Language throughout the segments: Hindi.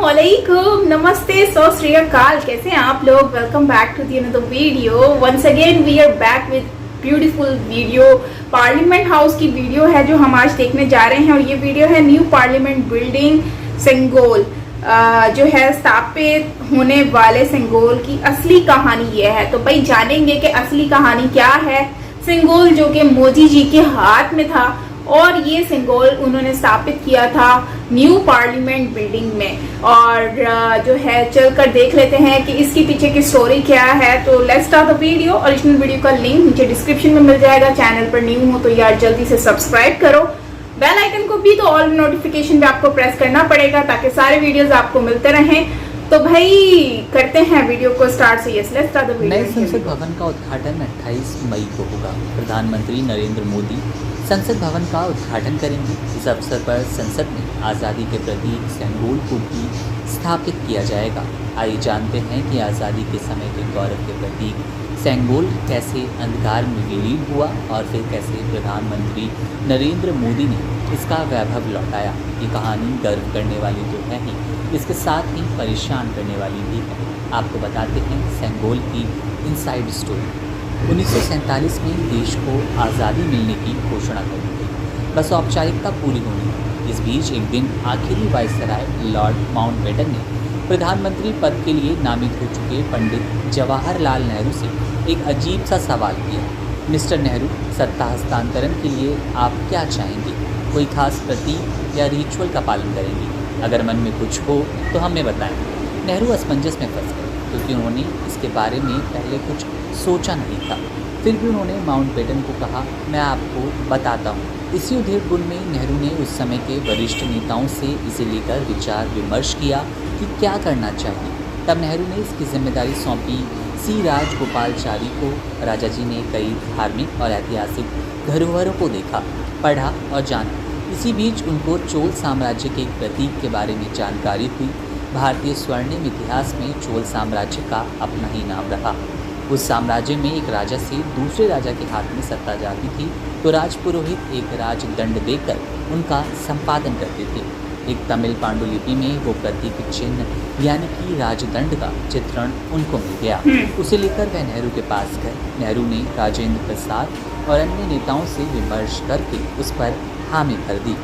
अस्सलामुअलैकुम, नमस्ते, सत श्री अकाल। कैसे हैं आप लोग? Welcome back to the another video. Once again we are back with beautiful video. Parliament house की वीडियो है जो हम आज देखने जा रहे हैं, और ये वीडियो है न्यू पार्लियामेंट बिल्डिंग सेंगोल जो है स्थापित होने वाले सेंगोल की असली कहानी ये है। तो भाई जानेंगे कि असली कहानी क्या है। सेंगोल जो कि मोदी जी के हाथ में था, और ये सेंगोल उन्होंने स्थापित किया था न्यू पार्लियामेंट बिल्डिंग में। और जो है चलकर देख लेते हैं कि इसके पीछे की स्टोरी क्या है। तो let's start the video. Original video का लिंक नीचे डिस्क्रिप्शन में मिल जाएगा। चैनल पर न्यू हो तो यार जल्दी से सब्सक्राइब करो, बेल आइकन को भी तो ऑल नोटिफिकेशन पे आपको प्रेस करना पड़ेगा ताकि सारे वीडियोस आपको मिलते रहें। तो भाई करते हैं वीडियो को स्टार्ट। से yes let's start the video. नए संसद भवन का उद्घाटन 28 मई को होगा। प्रधानमंत्री नरेंद्र मोदी संसद भवन का उद्घाटन करेंगे। इस अवसर पर संसद में आज़ादी के प्रतीक सेंगोल को भी स्थापित किया जाएगा। आइए जानते हैं कि आज़ादी के समय के गौरव के प्रतीक सेंगोल कैसे अंधकार में विलीन हुआ और फिर कैसे प्रधानमंत्री नरेंद्र मोदी ने इसका वैभव लौटाया। ये कहानी गर्व करने वाली तो है ही, इसके साथ ही परेशान करने वाली भी है। आपको बताते हैं सेंगोल की इनसाइड स्टोरी। 1947 में देश को आज़ादी मिलने की घोषणा कर दी गई, बस औपचारिकता पूरी होनी थी। इस बीच एक दिन आखिरी वायसराय लॉर्ड माउंटबेटन ने प्रधानमंत्री पद के लिए नामित हो चुके पंडित जवाहरलाल नेहरू से एक अजीब सा सवाल किया। मिस्टर नेहरू, सत्ता हस्तांतरण के लिए आप क्या चाहेंगे? कोई खास प्रतीक या रिचुअल का पालन करेंगे? अगर मन में कुछ हो तो हमें बताएं। नेहरू असमंजस में फंस गए क्योंकि उन्होंने इसके बारे में पहले कुछ सोचा नहीं था। फिर भी उन्होंने माउंटबेटन को कहा, मैं आपको बताता हूँ। इसी उधेड़ में नेहरू ने उस समय के वरिष्ठ नेताओं से इसे लेकर विचार विमर्श किया कि क्या करना चाहिए। तब नेहरू ने इसकी जिम्मेदारी सौंपी सी राजगोपालचारी को। राजा जी ने कई धार्मिक और ऐतिहासिक धरोहरों को देखा, पढ़ा और जाना। इसी बीच उनको चोल साम्राज्य के एक प्रतीक के बारे में जानकारी हुई। भारतीय स्वर्णिम इतिहास में चोल साम्राज्य का अपना ही नाम रहा। उस साम्राज्य में एक राजा से दूसरे राजा के हाथ में सत्ता जाती थी तो राजपुरोहित एक राजदंड देकर उनका संपादन करते थे। एक तमिल पांडुलिपि में वो प्रतीक चिन्ह यानी कि राजदंड का चित्रण उनको मिल गया। उसे लेकर वह नेहरू के पास गए। नेहरू ने राजेंद्र प्रसाद और अन्य नेताओं से विमर्श करके उस पर हामी भर दी।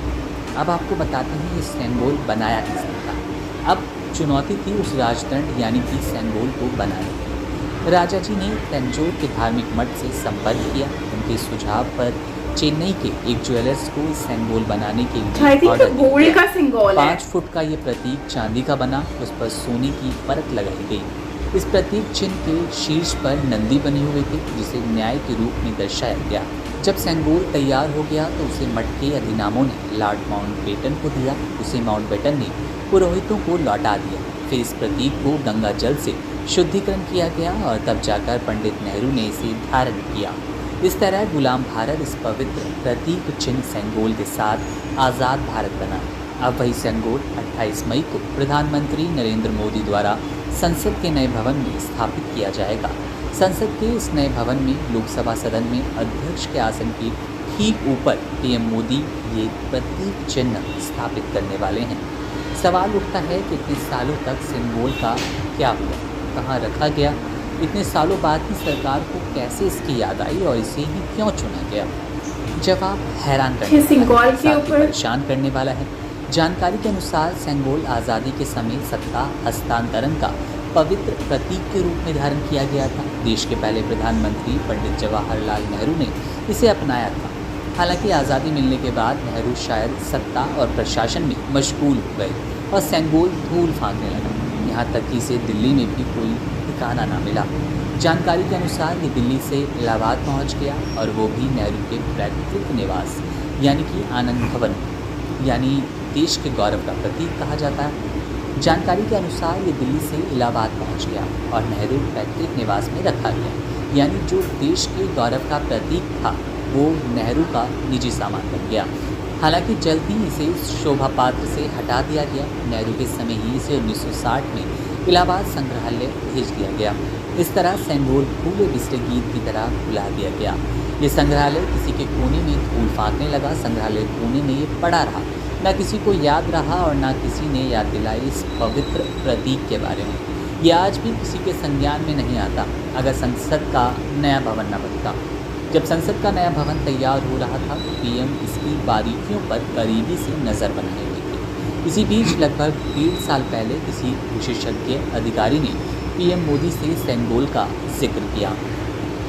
अब आपको बताते हैं ये सेंगोल बनाया किसने था। अब चुनौती थी उस राजदंड यानी कि सेंगोल को बनाने की। राजा जी ने तंजौर के धार्मिक मठ से संपर्क किया। उनके सुझाव पर चेन्नई के एक ज्वेलर्स को इस सेंगोल बनाने के लिए ऑर्डर दिया। 5 फुट का ये प्रतीक चांदी का बना, उस पर सोने की परत लगाई गई। इस प्रतीक चिन्ह के शीर्ष पर नंदी बने हुए थे जिसे न्याय के रूप में दर्शाया गया। जब सेंगोल तैयार हो गया तो उसे मठ के अधिनामों ने लॉर्ड माउंटबेटन को दिया। उसे माउंटबेटन ने पुरोहितों को लौटा दिया। फिर इस प्रतीक को गंगा जल से शुद्धिकरण किया गया और तब जाकर पंडित नेहरू ने इसे धारण किया। इस तरह गुलाम भारत इस पवित्र प्रतीक चिन्ह सेंगोल के साथ आज़ाद भारत बना। अब वही सेंगोल 28 मई को प्रधानमंत्री नरेंद्र मोदी द्वारा संसद के नए भवन में स्थापित किया जाएगा। संसद के इस नए भवन में लोकसभा सदन में अध्यक्ष के आसन के ठीक ऊपर पीएम मोदी ये प्रतीक चिन्ह स्थापित करने वाले हैं। सवाल उठता है कि इतने सालों तक सेंगोल का क्या हुआ, कहाँ रखा गया? इतने सालों बाद की सरकार को कैसे इसकी याद आई और इसे ही क्यों चुना गया? जवाब हैरान करने वाला है, साथ ही परेशान करने वाला है। जानकारी के अनुसार सेंगोल आज़ादी के समय सत्ता हस्तांतरण का पवित्र प्रतीक के रूप में धारण किया गया था। देश के पहले प्रधानमंत्री पंडित जवाहरलाल नेहरू ने इसे अपनाया था। हालांकि आज़ादी मिलने के बाद नेहरू शायद सत्ता और प्रशासन में मशगूल हो गए और सेंगोल धूल फांकने लगा। यहाँ तक कि इसे दिल्ली में भी कोई ठिकाना ना मिला। जानकारी के अनुसार ये दिल्ली से इलाहाबाद पहुँच गया और वो भी नेहरू के पैतृक निवास यानी कि आनंद भवन, यानी देश के गौरव का प्रतीक कहा जाता है। जानकारी के अनुसार ये दिल्ली से इलाहाबाद पहुंच गया और नेहरू पैतृक निवास में रखा गया, यानी जो देश के गौरव का प्रतीक था वो नेहरू का निजी सामान बन गया। हालांकि जल्द ही इसे शोभा पात्र से हटा दिया गया। नेहरू के समय ही इसे 1960 में इलाहाबाद संग्रहालय भेज दिया गया। इस तरह सेंगोल फूले बिसरे गीत की तरह भुला दिया गया। ये संग्रहालय किसी के कोने में धूल फांकने लगा। संग्रहालय कोने में ये पड़ा रहा। न किसी को याद रहा और न किसी ने याद दिलाई इस पवित्र प्रतीक के बारे में। यह आज भी किसी के संज्ञान में नहीं आता अगर संसद का नया भवन न बनता। जब संसद का नया भवन तैयार हो रहा था तो पीएम इसकी बारीकियों पर करीबी से नज़र बनाए हुए थे। इसी बीच लगभग 1.5 साल पहले किसी विशेषज्ञ अधिकारी ने पीएम मोदी से सेंगोल का जिक्र किया।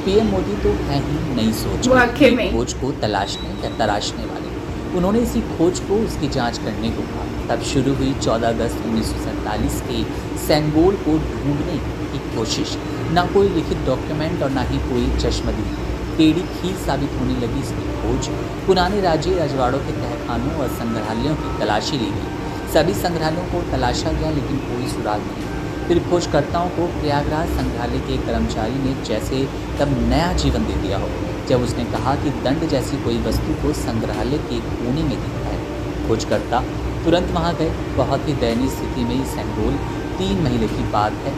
पीएम मोदी तो है ही नई सोच में खोज को तराशने वाले। उन्होंने इसी खोज को उसकी जांच करने को कहा। तब शुरू हुई 14 अगस्त 1947 के सेंगोल को ढूंढने की कोशिश। ना कोई लिखित डॉक्यूमेंट और ना ही कोई चश्मदीद। टेढ़ी खीर साबित होने लगी इसकी खोज। पुराने राज्य रजवाड़ों के तहखानों और संग्रहालयों की तलाशी ली गई। सभी संग्रहालयों को तलाशा गया लेकिन कोई सुराग नहीं। फिर खोजकर्ताओं को प्रयागराज संग्रहालय के कर्मचारी ने जैसे तब नया जीवन दे दिया हो जब उसने कहा कि दंड जैसी कोई वस्तु को संग्रहालय के कोने में दिखा है। खोजकर्ता तुरंत वहां गए। बहुत ही दयनीय स्थिति में सेंगोल 3 महीने की बात है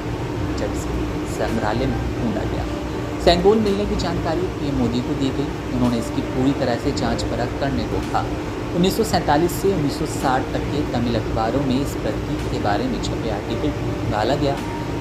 जब संग्रहालय में ढूंढा गया। सेंगोल मिलने की जानकारी पीएम मोदी को दी गई। उन्होंने इसकी पूरी तरह से जांच परख करने को कहा। 1947 से 1960 तक के तमिल अखबारों में इस प्रतीक के बारे में छपे आर्टिकल खंगाला गया।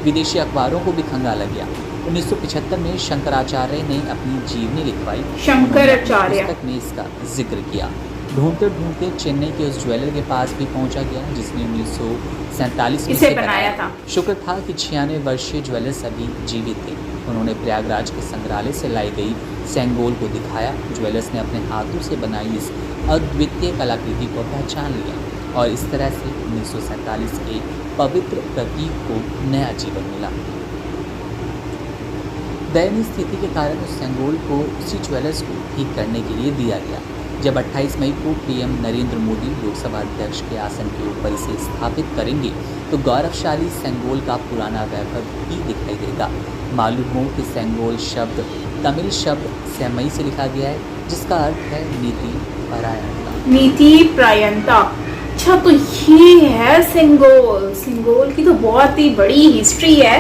विदेशी अखबारों को भी खंगाला गया। 1975 में शंकराचार्य ने अपनी जीवनी लिखवाई। पुस्तक में इसका जिक्र किया। ढूंढते ढूंढते चेन्नई के उस ज्वेलर के पास भी पहुंचा गया जिसने 1947 में इसे बनाया था। शुक्र था कि 96 वर्षीय ज्वेलर सभी जीवित थे। उन्होंने प्रयागराज के संग्रहालय से लाई गई सेंगोल को दिखाया। ज्वेलर्स ने अपने हाथों से बनाई इस अद्वितीय कलाकृति को पहचान लिया और इस तरह से 1947 के पवित्र प्रतीक को नया जीवन मिला। दयनीय स्थिति के कारण उस सेंगोल को उसी ज्वेलर्स को ठीक करने के लिए दिया गया। जब 28 मई को पीएम नरेंद्र मोदी लोकसभा अध्यक्ष के आसन के ऊपर इसे स्थापित करेंगे तो गौरवशाली सेंगोल का पुराना वैभव भी दिखाई देगा। मालूम हो कि सेंगोल शब्द तमिल शब्द सेमई से लिखा गया है जिसका अर्थ है नीति परायणता। अच्छा, तो ये है सेंगोल की तो बहुत ही बड़ी हिस्ट्री है।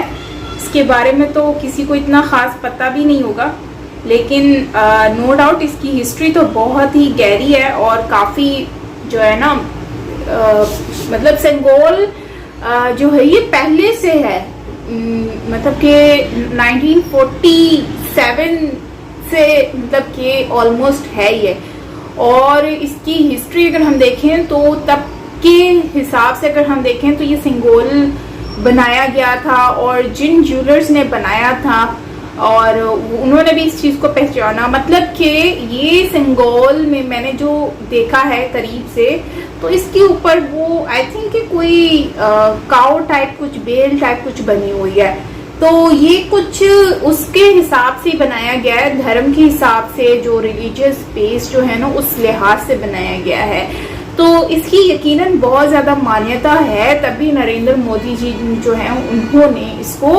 इसके बारे में तो किसी को इतना खास पता भी नहीं होगा, लेकिन नो डाउट इसकी हिस्ट्री तो बहुत ही गहरी है और काफ़ी जो है ना मतलब सेंगोल जो है ये पहले से है। मतलब कि 1947 से मतलब कि ऑलमोस्ट है ये। और इसकी हिस्ट्री अगर हम देखें तो तब के हिसाब से अगर हम देखें तो ये सेंगोल बनाया गया था और जिन ज्वेलर्स ने बनाया था और उन्होंने भी इस चीज़ को पहचाना। मतलब कि ये सेंगोल में मैंने जो देखा है करीब से तो इसके ऊपर वो आई थिंक कि कोई काउ टाइप कुछ बेल टाइप कुछ बनी हुई है। तो ये कुछ उसके हिसाब से बनाया गया है, धर्म के हिसाब से, जो रिलीजियस बेस जो है ना उस लिहाज से बनाया गया है। तो इसकी यकीनन बहुत ज़्यादा मान्यता है। तभी नरेंद्र मोदी जी जो हैं उन्होंने इसको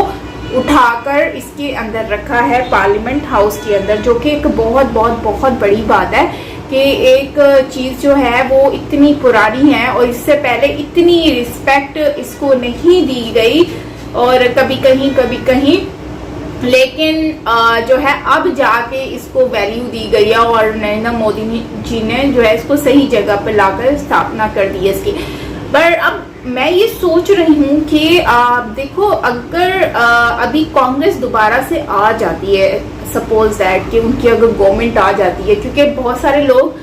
उठाकर इसके अंदर रखा है पार्लियामेंट हाउस के अंदर, जो कि एक बहुत बहुत बहुत बड़ी बात है कि एक चीज़ जो है वो इतनी पुरानी है और इससे पहले इतनी रिस्पेक्ट इसको नहीं दी गई और कभी कहीं लेकिन जो है अब जाके इसको वैल्यू दी गई है और नरेंद्र मोदी जी ने जो है इसको सही जगह पर लाकर स्थापना कर दी है इसकी। पर अब मैं ये सोच रही हूँ कि देखो अगर अभी कांग्रेस दोबारा से आ जाती है, सपोज दैट कि उनकी अगर गवर्नमेंट आ जाती है, क्योंकि बहुत सारे लोग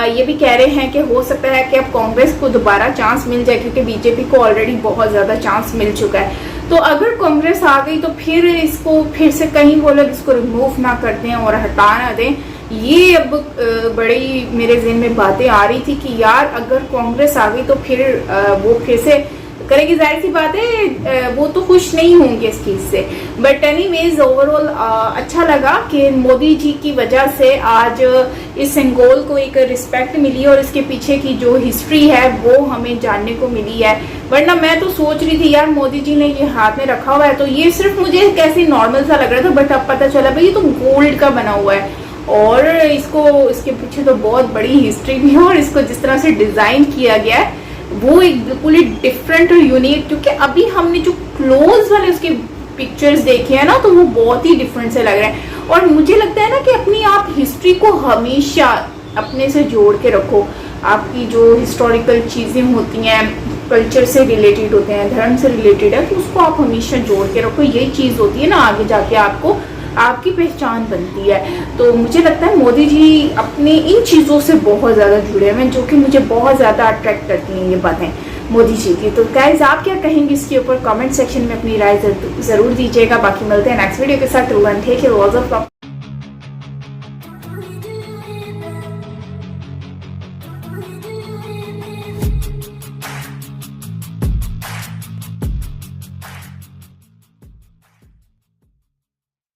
ये भी कह रहे हैं कि हो सकता है कि अब कांग्रेस को दोबारा चांस मिल जाए क्योंकि बीजेपी को ऑलरेडी बहुत ज़्यादा चांस मिल चुका है। तो अगर कांग्रेस आ गई तो फिर इसको फिर से कहीं वो लोग इसको रिमूव ना कर दें और हटा ना दें। ये अब बड़ी मेरे ज़हन में बातें आ रही थी कि यार अगर कांग्रेस आ गई तो फिर वो फिर से करेगी, जाहिर सी बात है वो तो खुश नहीं होंगे इस चीज़ से। बट एनीवेज ओवरऑल अच्छा लगा कि मोदी जी की वजह से आज इस सेंगोल को एक रिस्पेक्ट मिली और इसके पीछे की जो हिस्ट्री है वो हमें जानने को मिली है। वरना मैं तो सोच रही थी यार मोदी जी ने ये हाथ में रखा हुआ है तो ये सिर्फ मुझे कैसे नॉर्मल सा लग रहा था, बट अब पता चला भाई ये तो गोल्ड का बना हुआ है और इसके पीछे तो बहुत बड़ी हिस्ट्री भी है और इसको जिस तरह से डिज़ाइन किया गया है वो एक बिल्कुल ही डिफरेंट और यूनिक, क्योंकि अभी हमने जो क्लोज वाले उसके पिक्चर्स देखे हैं ना तो वो बहुत ही डिफरेंट से लग रहे हैं। और मुझे लगता है ना कि अपनी आप हिस्ट्री को हमेशा अपने से जोड़ के रखो। आपकी जो हिस्टोरिकल चीज़ें होती हैं, कल्चर से रिलेटेड होते हैं, धर्म से रिलेटेड है, तो उसको आप हमेशा जोड़ के रखो। यही चीज़ होती है ना आगे जाके आपको आपकी पहचान बनती है। तो मुझे लगता है मोदी जी अपने इन चीज़ों से बहुत ज़्यादा जुड़े हुए हैं, जो कि मुझे बहुत ज़्यादा अट्रैक्ट करती हैं ये बातें मोदी जी की। तो गाइस, आप क्या कहेंगे इसके ऊपर कमेंट सेक्शन में अपनी राय ज़रूर दीजिएगा। बाकी मिलते हैं नेक्स्ट वीडियो के साथ।